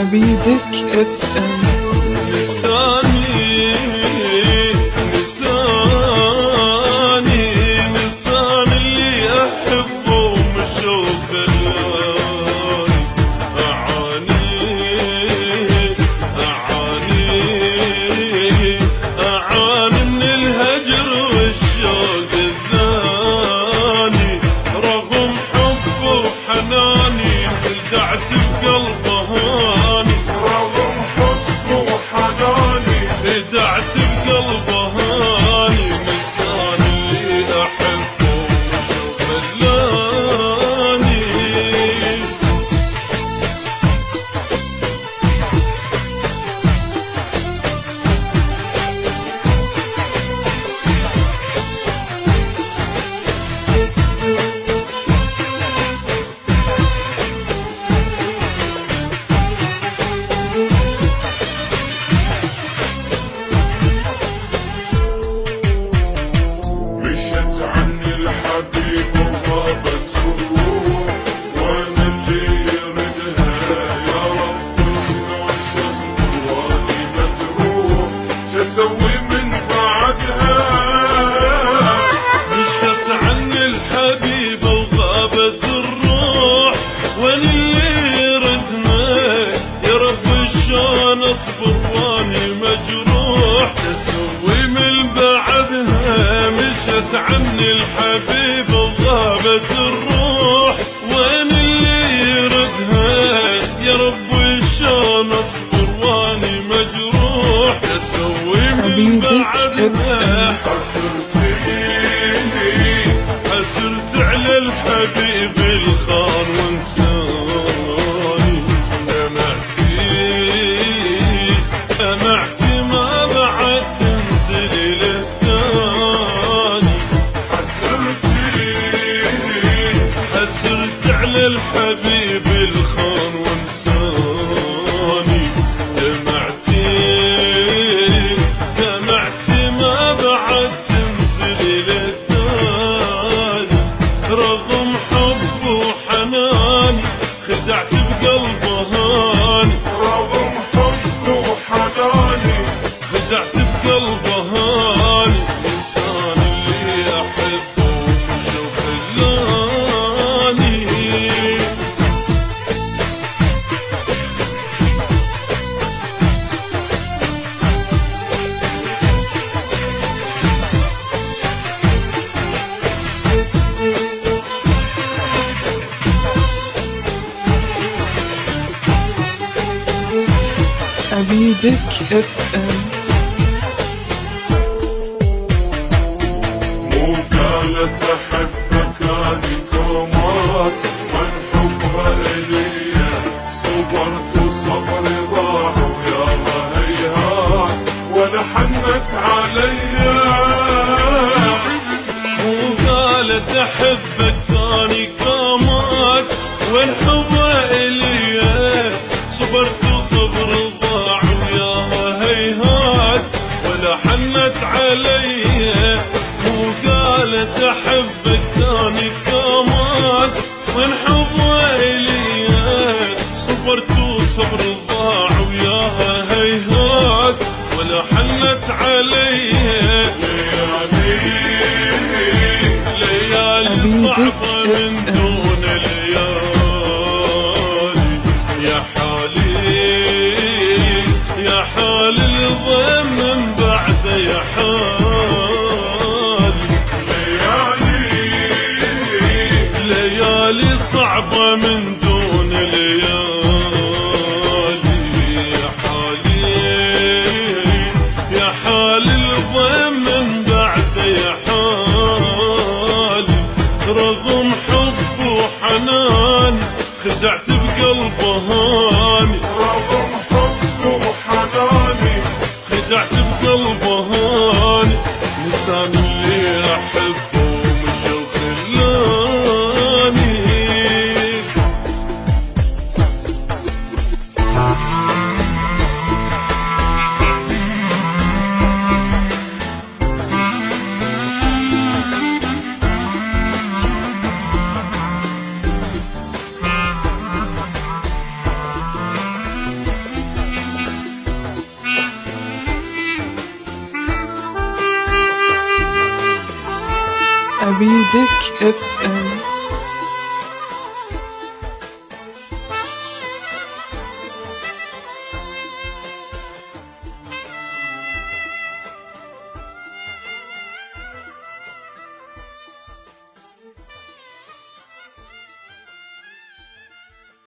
عبيدك اف ام. لساني اللي احبه ومشوق الليالي اعاني من الهجر والشوق الثاني، رغم حبه وحناني خدعت بقلبه هاني، رغم حبه وحناني خدعت بقلبه هاني، نساني اللي احبه وشوق خلاني. مشت عني الحبيب وغابت الروح، وانا اللي يردها يا رب شلون شصبر واني مجروح، شسوي من بعدها. مشت عني الحبيبة وغابت الروح، وانا اللي يردنا يا رب شلون اصبر واني مجروح، تسوي من بعدها. مشت عني الحبيبة وغابت الروح، وانا اللي يردها يا رب شلون اصبر واني مجروح، تسوي من عبيدك بعدها. حسرت على الحبيب الخان وانساني، دمعتي ما بعد تنزل له ثاني. حسرت على الحبيب الخان وانساني، دمعتي ما بعد تنزل له ثاني، رغم حب وحناني خدعت بقلبه هاني، رغم حبه وحناني خدعت بقلبه هاني، الإنسان اللي أحبه وشوق خلاني. عبيدك اف ام. مو قالت احبك اني كومات، من حبها الي صبرت وصبري ضاع وياها هيهات، ولا حنت عليا. وقالت احبك ثاني كامات، وين حبها الي صبرت وصبر ضاع وياها هيهات، ولا حنت علي. وقالت احبك ثاني كامات، وين حبها الي صبرت وصبر ضاع وياها هيهات، ولا حنت علي. ليالي صعبة من دون ليالي، يا حالي الضيم من بعد يا حالي. ليالي صعبة من دون ليالي، يا حالي الضيم من بعد يا حالي، رغم حب وحنان خدعت بقلبه هاني، رغم حبه وحناني خدعت عبيدك اف ام.